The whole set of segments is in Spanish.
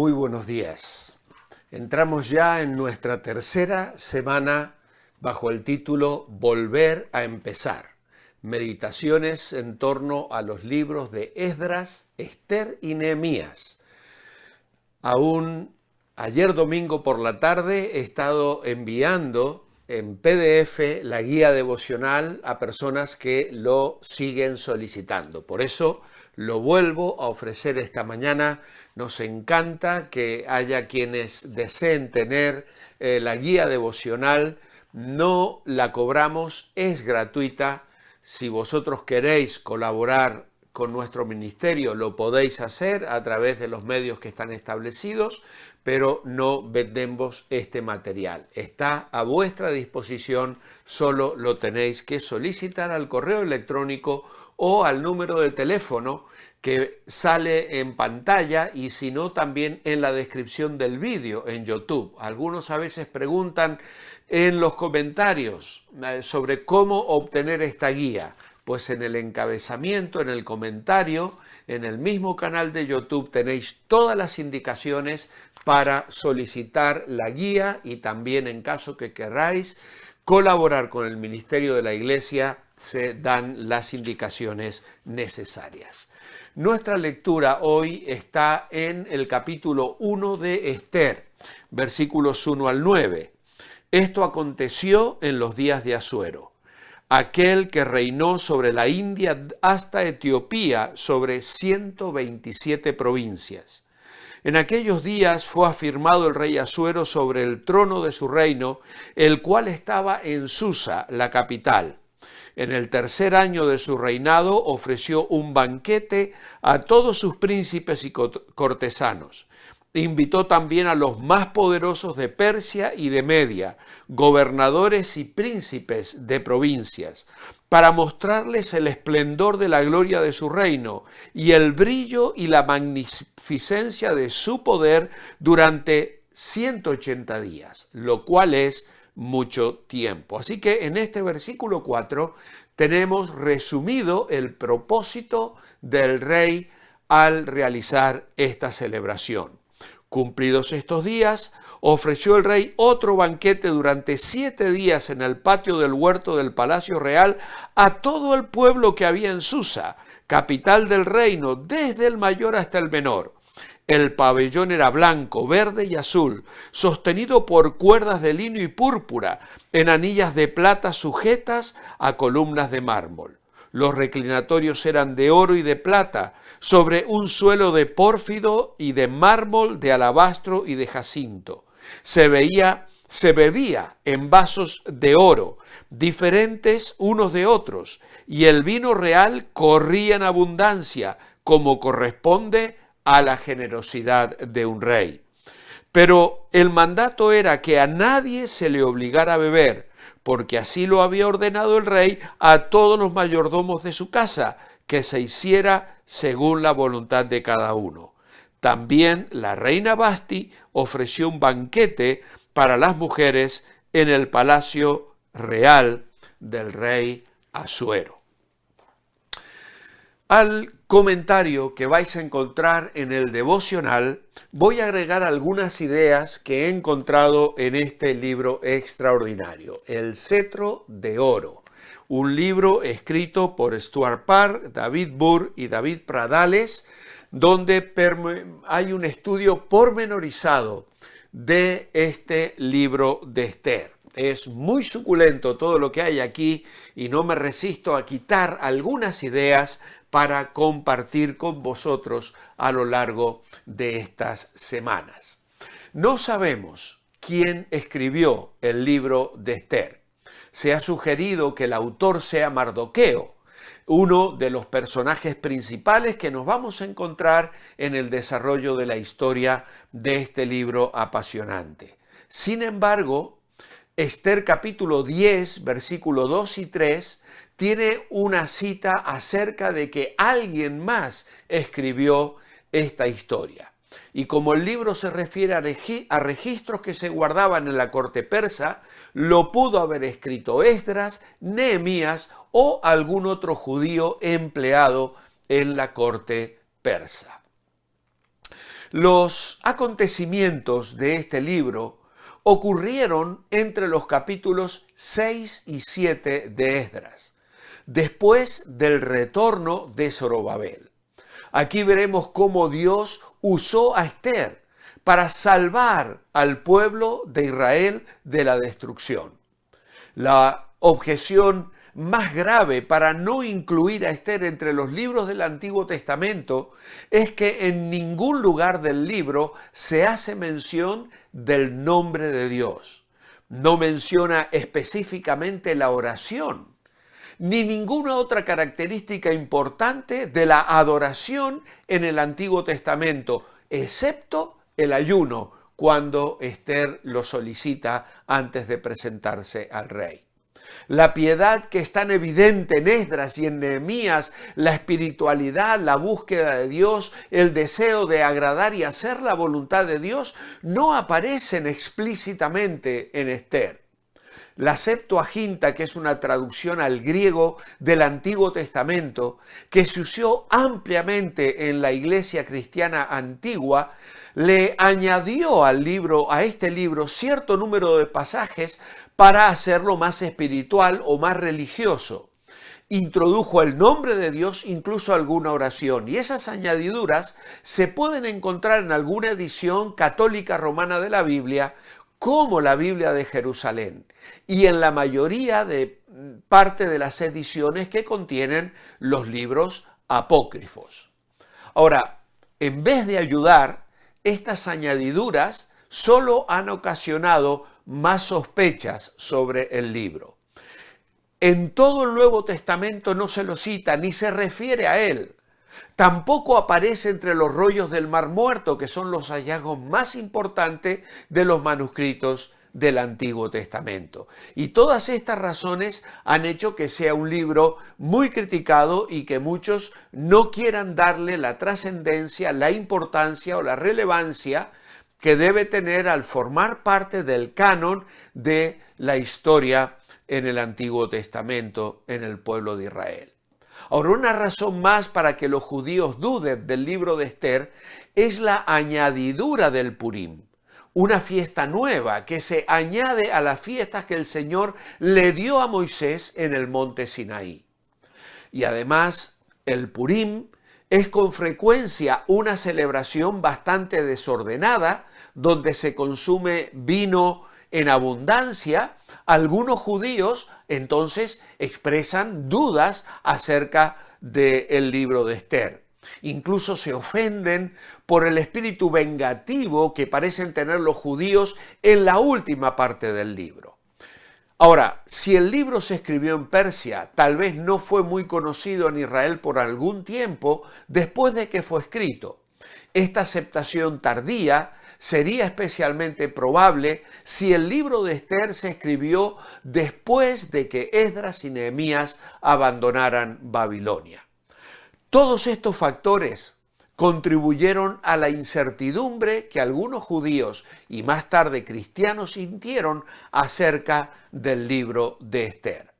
Muy buenos días. Entramos ya en nuestra tercera semana bajo el título Volver a empezar. Meditaciones en torno a los libros de Esdras, Ester y Nehemías. Aún ayer domingo por la tarde he estado enviando en PDF la guía devocional a personas que lo siguen solicitando. Por eso lo vuelvo a ofrecer esta mañana. Nos encanta que haya quienes deseen tener la guía devocional. No la cobramos, es gratuita. Si vosotros queréis colaborar con nuestro ministerio, lo podéis hacer a través de los medios que están establecidos, pero no vendemos este material. Está a vuestra disposición, solo lo tenéis que solicitar al correo electrónico o al número de teléfono que sale en pantalla y si no también en la descripción del vídeo en YouTube. Algunos a veces preguntan en los comentarios sobre cómo obtener esta guía. Pues en el encabezamiento, en el comentario, en el mismo canal de YouTube tenéis todas las indicaciones para solicitar la guía y también en caso que queráis colaborar con el ministerio de la Iglesia se dan las indicaciones necesarias. Nuestra lectura hoy está en el capítulo 1 de Ester, versículos 1 al 9. Esto aconteció en los días de Asuero, aquel que reinó sobre la India hasta Etiopía, sobre 127 provincias. En aquellos días fue afirmado el rey Asuero sobre el trono de su reino, el cual estaba en Susa, la capital. En el tercer año de su reinado ofreció un banquete a todos sus príncipes y cortesanos. Invitó también a los más poderosos de Persia y de Media, gobernadores y príncipes de provincias, para mostrarles el esplendor de la gloria de su reino y el brillo y la magnificencia de su poder durante 180 días, lo cual es mucho tiempo. Así que en este versículo 4 tenemos resumido el propósito del rey al realizar esta celebración. Cumplidos estos días, ofreció el rey otro banquete durante 7 días en el patio del huerto del Palacio Real a todo el pueblo que había en Susa, capital del reino, desde el mayor hasta el menor. El pabellón era blanco, verde y azul, sostenido por cuerdas de lino y púrpura, en anillas de plata sujetas a columnas de mármol. Los reclinatorios eran de oro y de plata, sobre un suelo de pórfido y de mármol, de alabastro y de jacinto. Se bebía en vasos de oro, diferentes unos de otros, y el vino real corría en abundancia, como corresponde a la generosidad de un rey. Pero el mandato era que a nadie se le obligara a beber, porque así lo había ordenado el rey a todos los mayordomos de su casa, que se hiciera según la voluntad de cada uno. También la reina Vasti ofreció un banquete para las mujeres en el palacio real del rey Asuero. Al comentario que vais a encontrar en el devocional, voy a agregar algunas ideas que he encontrado en este libro extraordinario, El cetro de oro, un libro escrito por Stuart Parr, David Burr y David Pradales, donde hay un estudio pormenorizado de este libro de Ester. Es muy suculento todo lo que hay aquí y no me resisto a quitar algunas ideas para compartir con vosotros a lo largo de estas semanas. No sabemos quién escribió el libro de Ester. Se ha sugerido que el autor sea Mardoqueo, uno de los personajes principales que nos vamos a encontrar en el desarrollo de la historia de este libro apasionante. Sin embargo, Ester capítulo 10, versículo 2 y 3, tiene una cita acerca de que alguien más escribió esta historia. Y como el libro se refiere a registros que se guardaban en la corte persa, lo pudo haber escrito Esdras, Nehemías o algún otro judío empleado en la corte persa. Los acontecimientos de este libro ocurrieron entre los capítulos 6 y 7 de Esdras, después del retorno de Zorobabel. Aquí veremos cómo Dios usó a Esther para salvar al pueblo de Israel de la destrucción. La objeción más grave para no incluir a Esther entre los libros del Antiguo Testamento es que en ningún lugar del libro se hace mención del nombre de Dios. No menciona específicamente la oración, ni ninguna otra característica importante de la adoración en el Antiguo Testamento, excepto el ayuno, cuando Esther lo solicita antes de presentarse al rey. La piedad que es tan evidente en Esdras y en Nehemías, la espiritualidad, la búsqueda de Dios, el deseo de agradar y hacer la voluntad de Dios, no aparecen explícitamente en Esther. La Septuaginta, que es una traducción al griego del Antiguo Testamento, que se usó ampliamente en la iglesia cristiana antigua, le añadió a este libro cierto número de pasajes para hacerlo más espiritual o más religioso. Introdujo el nombre de Dios, incluso alguna oración, y esas añadiduras se pueden encontrar en alguna edición católica romana de la Biblia, como la Biblia de Jerusalén, y en la mayoría de parte de las ediciones que contienen los libros apócrifos. Ahora, en vez de ayudar, estas añadiduras solo han ocasionado más sospechas sobre el libro. En todo el Nuevo Testamento no se lo cita ni se refiere a él. Tampoco aparece entre los rollos del Mar Muerto, que son los hallazgos más importantes de los manuscritos del Antiguo Testamento. Y todas estas razones han hecho que sea un libro muy criticado y que muchos no quieran darle la trascendencia, la importancia o la relevancia que debe tener al formar parte del canon de la historia en el Antiguo Testamento en el pueblo de Israel. Ahora, una razón más para que los judíos duden del libro de Esther es la añadidura del Purim, una fiesta nueva que se añade a las fiestas que el Señor le dio a Moisés en el monte Sinaí. Y además, el Purim es con frecuencia una celebración bastante desordenada, donde se consume vino en abundancia. Algunos judíos entonces expresan dudas acerca del libro de Esther. Incluso se ofenden por el espíritu vengativo que parecen tener los judíos en la última parte del libro. Ahora, si el libro se escribió en Persia, tal vez no fue muy conocido en Israel por algún tiempo después de que fue escrito. Esta aceptación tardía sería especialmente probable si el libro de Esther se escribió después de que Esdras y Nehemías abandonaran Babilonia. Todos estos factores contribuyeron a la incertidumbre que algunos judíos y más tarde cristianos sintieron acerca del libro de Esther.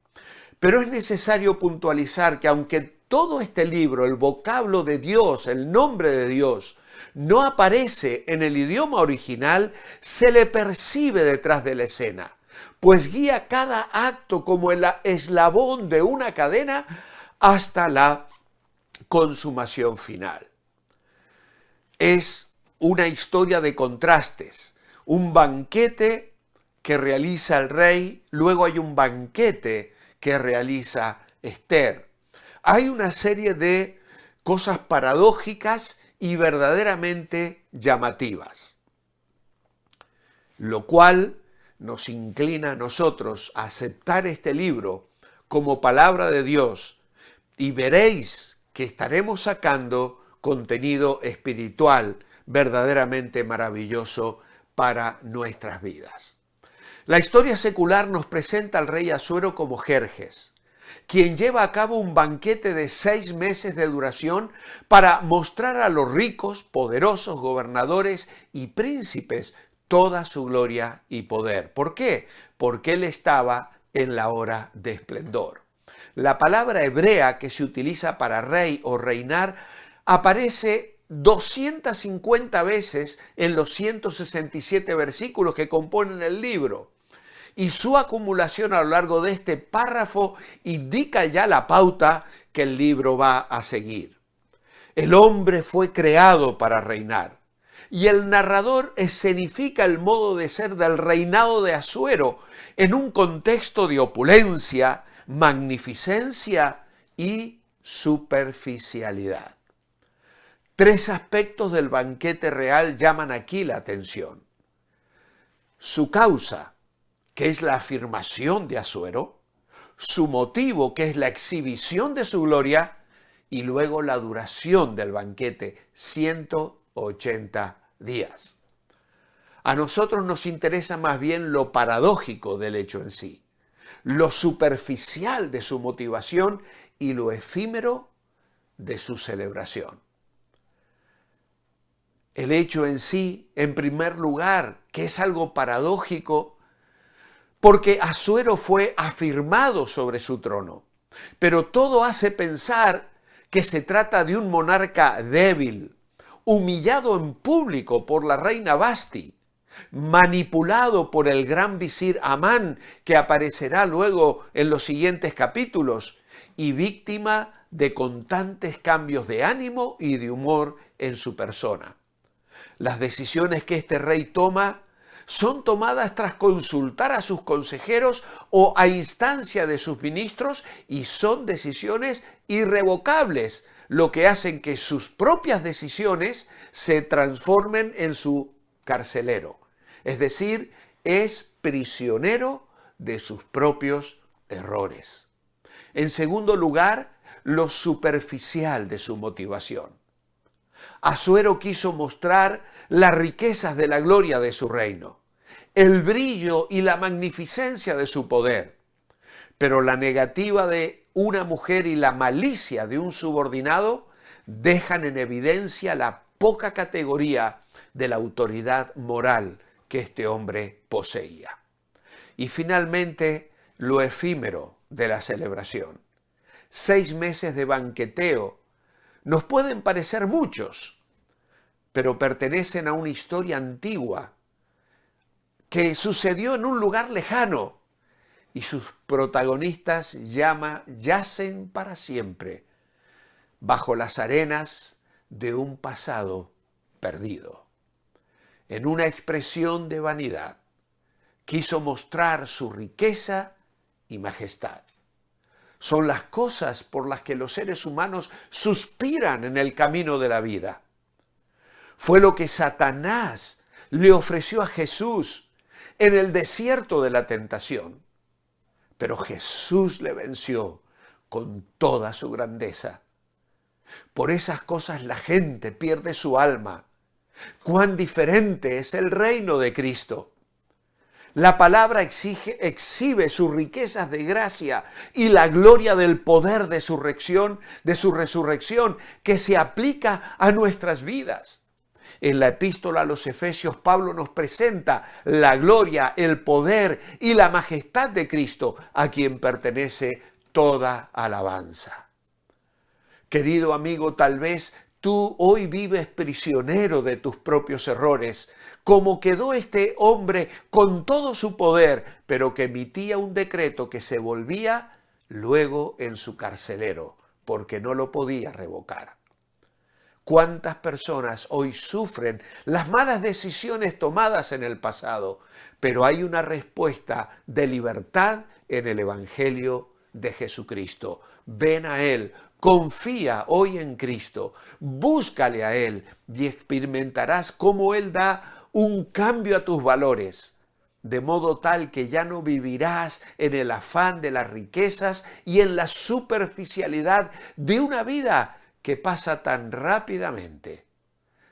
Pero es necesario puntualizar que aunque todo este libro, el vocablo de Dios, el nombre de Dios, no aparece en el idioma original, se le percibe detrás de la escena, pues guía cada acto como el eslabón de una cadena hasta la consumación final. Es una historia de contrastes, un banquete que realiza el rey, luego hay un banquete que realiza Esther. Hay una serie de cosas paradójicas y verdaderamente llamativas, lo cual nos inclina a nosotros a aceptar este libro como palabra de Dios, y veréis que estaremos sacando contenido espiritual verdaderamente maravilloso para nuestras vidas. La historia secular nos presenta al rey Asuero como Jerjes, quien lleva a cabo un banquete de 6 meses de duración para mostrar a los ricos, poderosos, gobernadores y príncipes toda su gloria y poder. ¿Por qué? Porque él estaba en la hora de esplendor. La palabra hebrea que se utiliza para rey o reinar aparece 250 veces en los 167 versículos que componen el libro. Y su acumulación a lo largo de este párrafo indica ya la pauta que el libro va a seguir. El hombre fue creado para reinar. Y el narrador escenifica el modo de ser del reinado de Asuero en un contexto de opulencia, magnificencia y superficialidad. 3 aspectos del banquete real llaman aquí la atención. Su causa, que es la afirmación de Asuero, su motivo, que es la exhibición de su gloria, y luego la duración del banquete, 180 días. A nosotros nos interesa más bien lo paradójico del hecho en sí, lo superficial de su motivación y lo efímero de su celebración. El hecho en sí, en primer lugar, que es algo paradójico, porque Asuero fue afirmado sobre su trono, pero todo hace pensar que se trata de un monarca débil, humillado en público por la reina Vasti, manipulado por el gran visir Amán, que aparecerá luego en los siguientes capítulos, y víctima de constantes cambios de ánimo y de humor en su persona. Las decisiones que este rey toma son tomadas tras consultar a sus consejeros o a instancia de sus ministros y son decisiones irrevocables, lo que hacen que sus propias decisiones se transformen en su carcelero. Es decir, es prisionero de sus propios errores. En segundo lugar, lo superficial de su motivación. Asuero quiso mostrar las riquezas de la gloria de su reino, el brillo y la magnificencia de su poder, pero la negativa de una mujer y la malicia de un subordinado dejan en evidencia la poca categoría de la autoridad moral que este hombre poseía. Y finalmente, lo efímero de la celebración. 6 meses de banqueteo nos pueden parecer muchos, pero pertenecen a una historia antigua que sucedió en un lugar lejano y sus protagonistas yacen para siempre bajo las arenas de un pasado perdido. En una expresión de vanidad, quiso mostrar su riqueza y majestad. Son las cosas por las que los seres humanos suspiran en el camino de la vida. Fue lo que Satanás le ofreció a Jesús en el desierto de la tentación. Pero Jesús le venció con toda su grandeza. Por esas cosas la gente pierde su alma. Cuán diferente es el reino de Cristo. La palabra exhibe sus riquezas de gracia y la gloria del poder de su resurrección que se aplica a nuestras vidas. En la epístola a los Efesios, Pablo nos presenta la gloria, el poder y la majestad de Cristo, a quien pertenece toda alabanza. Querido amigo, tal vez tú hoy vives prisionero de tus propios errores, como quedó este hombre con todo su poder, pero que emitía un decreto que se volvía luego en su carcelero, porque no lo podía revocar. ¿Cuántas personas hoy sufren las malas decisiones tomadas en el pasado? Pero hay una respuesta de libertad en el Evangelio de Jesucristo. Ven a Él, confía hoy en Cristo, búscale a Él y experimentarás cómo Él da un cambio a tus valores, de modo tal que ya no vivirás en el afán de las riquezas y en la superficialidad de una vida que pasa tan rápidamente,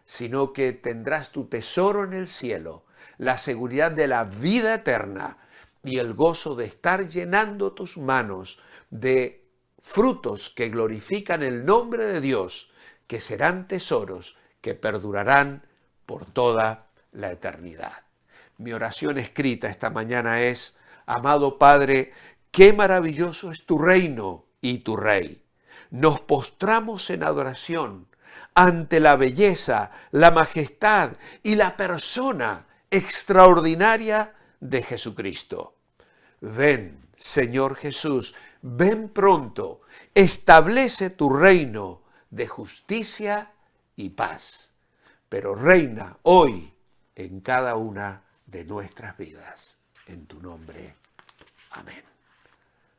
sino que tendrás tu tesoro en el cielo, la seguridad de la vida eterna y el gozo de estar llenando tus manos de frutos que glorifican el nombre de Dios, que serán tesoros que perdurarán por toda la eternidad. Mi oración escrita esta mañana es: amado Padre, qué maravilloso es tu reino y tu Rey. Nos postramos en adoración ante la belleza, la majestad y la persona extraordinaria de Jesucristo. Ven, Señor Jesús, ven pronto, establece tu reino de justicia y paz, pero reina hoy en cada una de nuestras vidas. En tu nombre. Amén.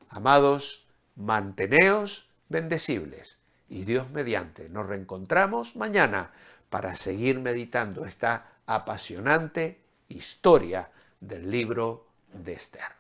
Amados, manteneos bendecibles y Dios mediante nos reencontramos mañana para seguir meditando esta apasionante historia del libro de Esther.